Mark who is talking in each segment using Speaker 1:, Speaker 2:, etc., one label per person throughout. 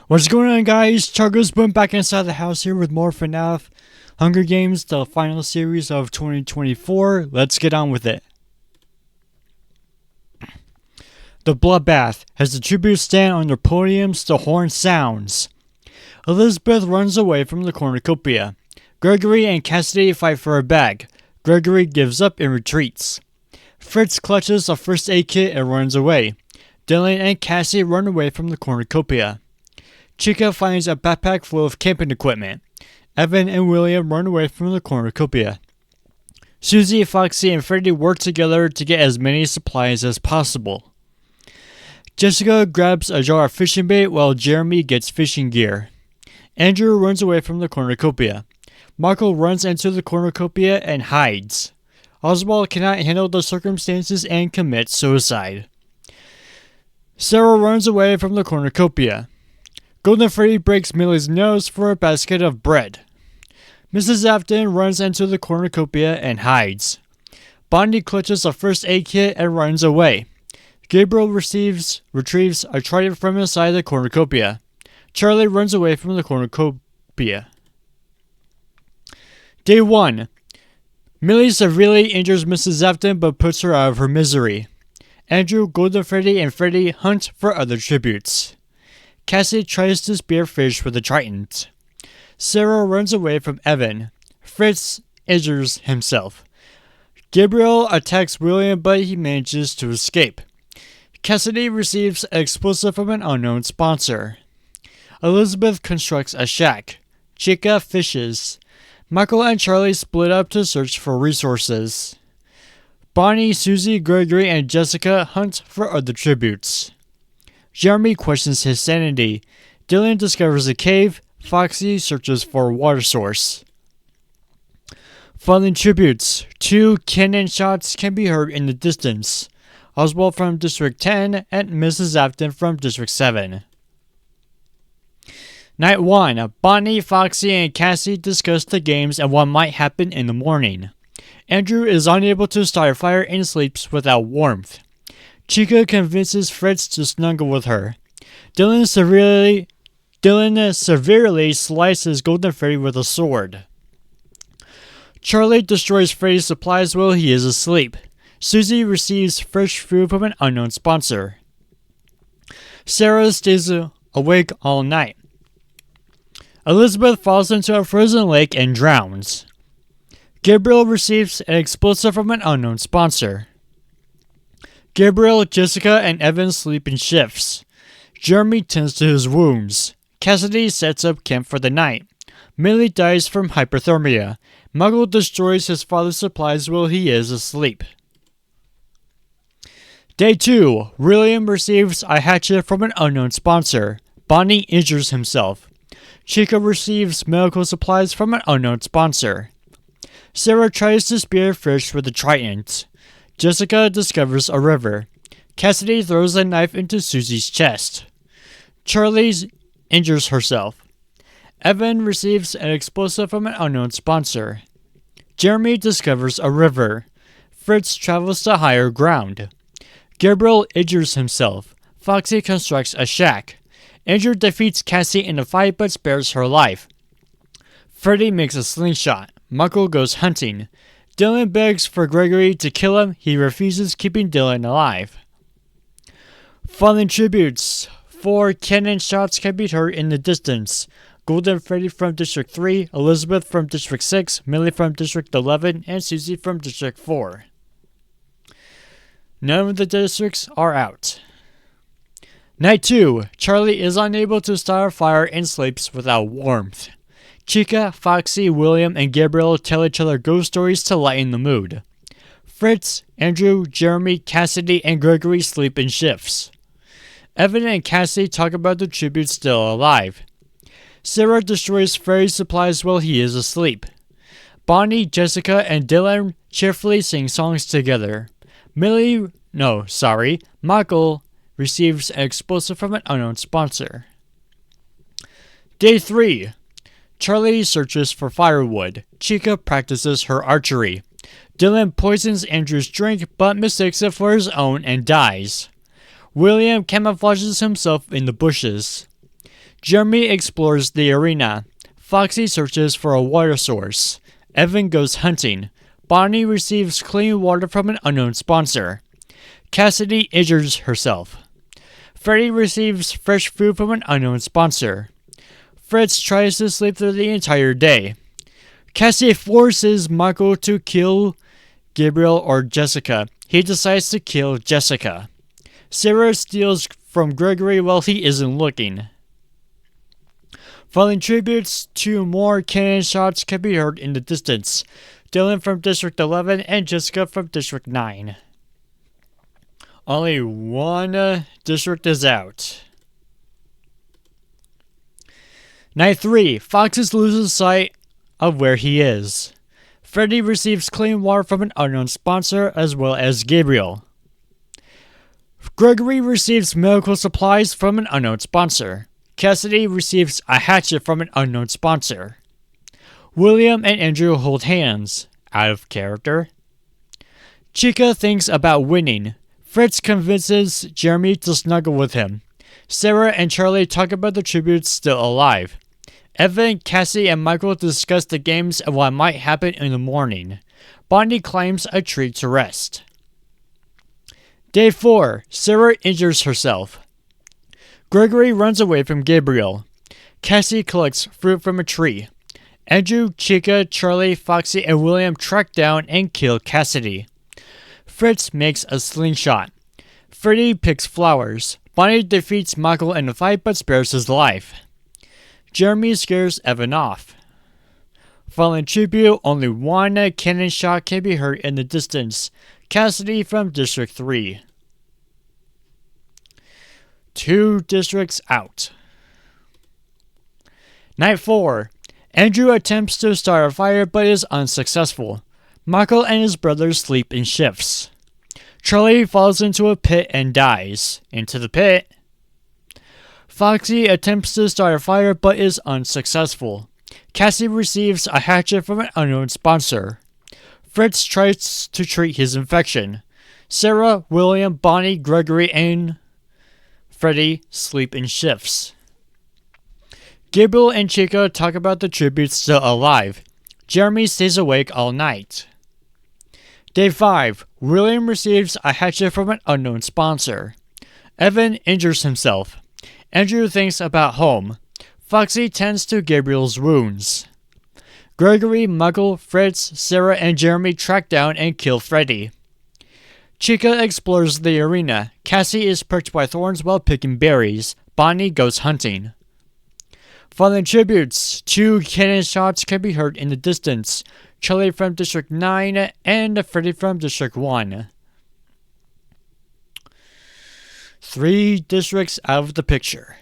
Speaker 1: What's going on, guys? Chargo's Boom back inside the house here with more FNAF Hunger Games, the final series of 2024. Let's get on with it. The bloodbath. As the tributes stand on their podiums, the horn sounds. Elizabeth runs away from the cornucopia. Gregory and Cassidy fight for a bag. Gregory gives up and retreats. Fritz clutches a first aid kit and runs away. Dylan and Cassie run away from the cornucopia. Chica finds a backpack full of camping equipment. Evan and William run away from the cornucopia. Susie, Foxy, and Freddy work together to get as many supplies as possible. Jessica grabs a jar of fishing bait while Jeremy gets fishing gear. Andrew runs away from the cornucopia. Marco runs into the cornucopia and hides. Oswald cannot handle the circumstances and commits suicide. Sarah runs away from the cornucopia. Golden Freddy breaks Millie's nose for a basket of bread. Mrs. Afton runs into the cornucopia and hides. Bonnie clutches a first aid kit and runs away. Gabriel retrieves a trident from inside the cornucopia. Charlie runs away from the cornucopia. Day 1. Millie severely injures Mrs. Afton but puts her out of her misery. Andrew, Golden Freddy, and Freddy hunt for other tributes. Cassie tries to spear fish with a trident. Sarah runs away from Evan. Fritz injures himself. Gabriel attacks William, but he manages to escape. Cassidy receives an explosive from an unknown sponsor. Elizabeth constructs a shack. Chica fishes. Michael and Charlie split up to search for resources. Bonnie, Susie, Gregory, and Jessica hunt for other tributes. Jeremy questions his sanity. Dylan discovers a cave. Foxy searches for a water source. Falling tributes. 2 cannon shots can be heard in the distance. Oswald from District 10 and Mrs. Afton from District 7. Night 1. Bonnie, Foxy, and Cassie discuss the games and what might happen in the morning. Andrew is unable to start a fire and sleeps without warmth. Chica convinces Fritz to snuggle with her. Dylan severely slices Golden Freddy with a sword. Charlie destroys Freddy's supplies while he is asleep. Susie receives fresh food from an unknown sponsor. Sarah stays awake all night. Elizabeth falls into a frozen lake and drowns. Gabriel receives an explosive from an unknown sponsor. Gabriel, Jessica, and Evan sleep in shifts. Jeremy tends to his wounds. Cassidy sets up camp for the night. Millie dies from hypothermia. Muggle destroys his father's supplies while he is asleep. Day 2. William receives a hatchet from an unknown sponsor. Bonnie injures himself. Chica receives medical supplies from an unknown sponsor. Sarah tries to spear fish with a trident. Jessica discovers a river. Cassidy throws a knife into Susie's chest. Charlie injures herself. Evan receives an explosive from an unknown sponsor. Jeremy discovers a river. Fritz travels to higher ground. Gabriel injures himself. Foxy constructs a shack. Andrew defeats Cassie in a fight but spares her life. Freddy makes a slingshot. Michael goes hunting. Dylan begs for Gregory to kill him. He refuses, keeping Dylan alive. Fallen tributes. 4 cannon shots can be heard in the distance. Golden Freddy from District 3, Elizabeth from District 6, Millie from District 11, and Susie from District 4. None of the districts are out. Night 2. Charlie is unable to start a fire and sleeps without warmth. Chica, Foxy, William, and Gabriel tell each other ghost stories to lighten the mood. Fritz, Andrew, Jeremy, Cassidy, and Gregory sleep in shifts. Evan and Cassie talk about the tributes still alive. Sarah destroys Freddy's supplies while he is asleep. Bonnie, Jessica, and Dylan cheerfully sing songs together. Michael receives an explosive from an unknown sponsor. Day 3. Charlie searches for firewood. Chica practices her archery. Dylan poisons Andrew's drink but mistakes it for his own and dies. William camouflages himself in the bushes. Jeremy explores the arena. Foxy searches for a water source. Evan goes hunting. Bonnie receives clean water from an unknown sponsor. Cassidy injures herself. Freddy receives fresh food from an unknown sponsor. Fritz tries to sleep through the entire day. Cassidy forces Michael to kill Gabriel or Jessica. He decides to kill Jessica. Sarah steals from Gregory while he isn't looking. Following tributes to more cannon shots can be heard in the distance. Dylan from District 11 and Jessica from District 9. Only one district is out. Night 3. Foxes loses sight of where he is. Freddy receives clean water from an unknown sponsor as well as Gabriel. Gregory receives medical supplies from an unknown sponsor. Cassidy receives a hatchet from an unknown sponsor. William and Andrew hold hands. Out of character. Chica thinks about winning. Fritz convinces Jeremy to snuggle with him. Sarah and Charlie talk about the tributes still alive. Evan, Cassie, and Michael discuss the games and what might happen in the morning. Bonnie claims a treat to rest. Day 4. Sarah injures herself. Gregory runs away from Gabriel. Cassie collects fruit from a tree. Andrew, Chica, Charlie, Foxy, and William track down and kill Cassidy. Fritz makes a slingshot. Freddy picks flowers. Bonnie defeats Michael in a fight but spares his life. Jeremy scares Evan off. Following tribute, only one cannon shot can be heard in the distance. Cassidy from District 3. 2 districts out. Night 4. Andrew attempts to start a fire but is unsuccessful. Michael and his brothers sleep in shifts. Charlie falls into a pit and dies. Into the pit. Foxy attempts to start a fire but is unsuccessful. Cassie receives a hatchet from an unknown sponsor. Fritz tries to treat his infection. Sarah, William, Bonnie, Gregory, and Freddy sleep in shifts. Gabriel and Chica talk about the tributes still alive. Jeremy stays awake all night. Day 5. William receives a hatchet from an unknown sponsor. Evan injures himself. Andrew thinks about home. Foxy tends to Gabriel's wounds. Gregory, Michael, Fritz, Sarah, and Jeremy track down and kill Freddy. Chica explores the arena. Cassie is pricked by thorns while picking berries. Bonnie goes hunting. Following tributes, 2 cannon shots can be heard in the distance. Charlie from District 9 and Freddy from District 1. 3 districts out of the picture.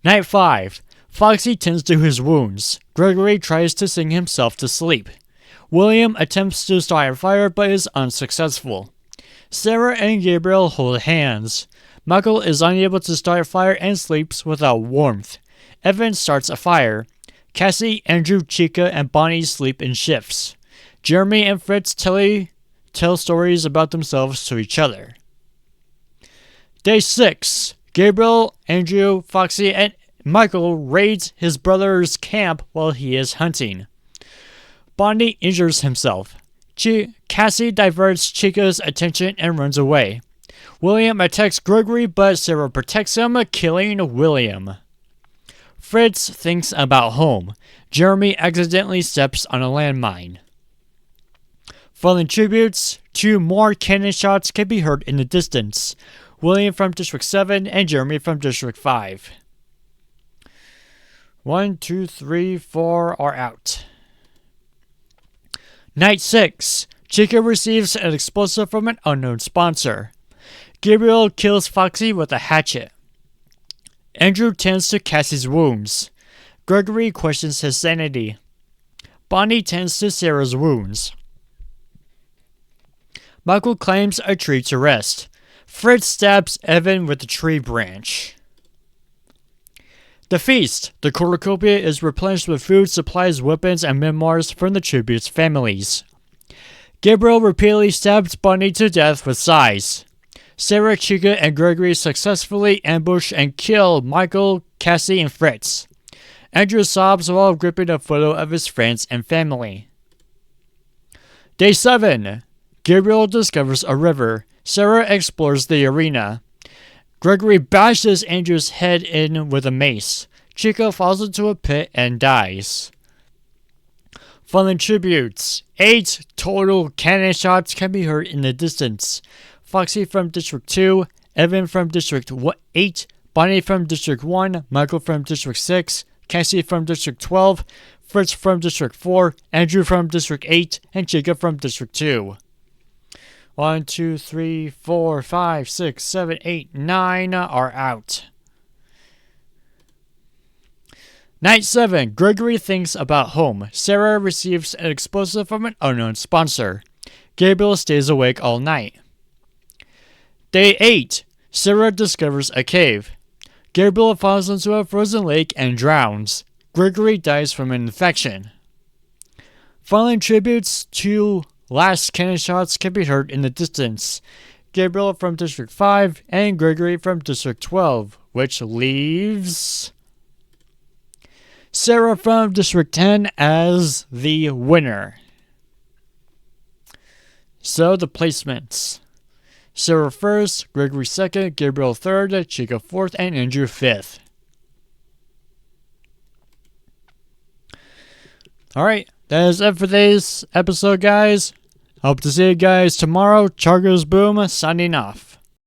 Speaker 1: Night 5. Foxy tends to his wounds. Gregory tries to sing himself to sleep. William attempts to start a fire but is unsuccessful. Sarah and Gabriel hold hands. Michael is unable to start a fire and sleeps without warmth. Evan starts a fire. Cassie, Andrew, Chica, and Bonnie sleep in shifts. Jeremy and Fritz tell stories about themselves to each other. Day 6. Gabriel, Andrew, Foxy, and Michael raids his brother's camp while he is hunting. Bonnie injures himself. Cassie diverts Chica's attention and runs away. William attacks Gregory, but Sarah protects him, killing William. Fritz thinks about home. Jeremy accidentally steps on a landmine. Following tributes, 2 more cannon shots can be heard in the distance. William from District 7 and Jeremy from District 5. 1, 2, 3, 4 are out. Night 6. Chica receives an explosive from an unknown sponsor. Gabriel kills Foxy with a hatchet. Andrew tends to Cassie's wounds. Gregory questions his sanity. Bonnie tends to Sarah's wounds. Michael claims a tree to rest. Fritz stabs Evan with a tree branch. The feast. The cornucopia is replenished with food, supplies, weapons, and memoirs from the tribute's families. Gabriel repeatedly stabs Bonnie to death with sighs. Sarah, Chica, and Gregory successfully ambush and kill Michael, Cassie, and Fritz. Andrew sobs while gripping a photo of his friends and family. Day 7. Gabriel discovers a river. Sarah explores the arena. Gregory bashes Andrew's head in with a mace. Chico falls into a pit and dies. Fallen tributes. 8 total cannon shots can be heard in the distance. Foxy from District 2, Evan from District 8, Bonnie from District 1, Michael from District 6, Cassie from District 12, Fritz from District 4, Andrew from District 8, and Jacob from District 2. 1, 2, 3, 4, 5, 6, 7, 8, 9 are out. Night 7. Gregory thinks about home. Sarah receives an explosive from an unknown sponsor. Gabriel stays awake all night. Day 8. Sarah discovers a cave. Gabriel falls into a frozen lake and drowns. Gregory dies from an infection. Fallen tributes to last cannon shots can be heard in the distance. Gabriel from District 5 and Gregory from District 12, which leaves Sarah from District 10 as the winner. So the placements. Sarah 1st, Gregory 2nd, Gabriel 3rd, Chico 4th, and Andrew 5th. Alright, that is it for today's episode, guys. Hope to see you guys tomorrow. Chargos Boom, signing off.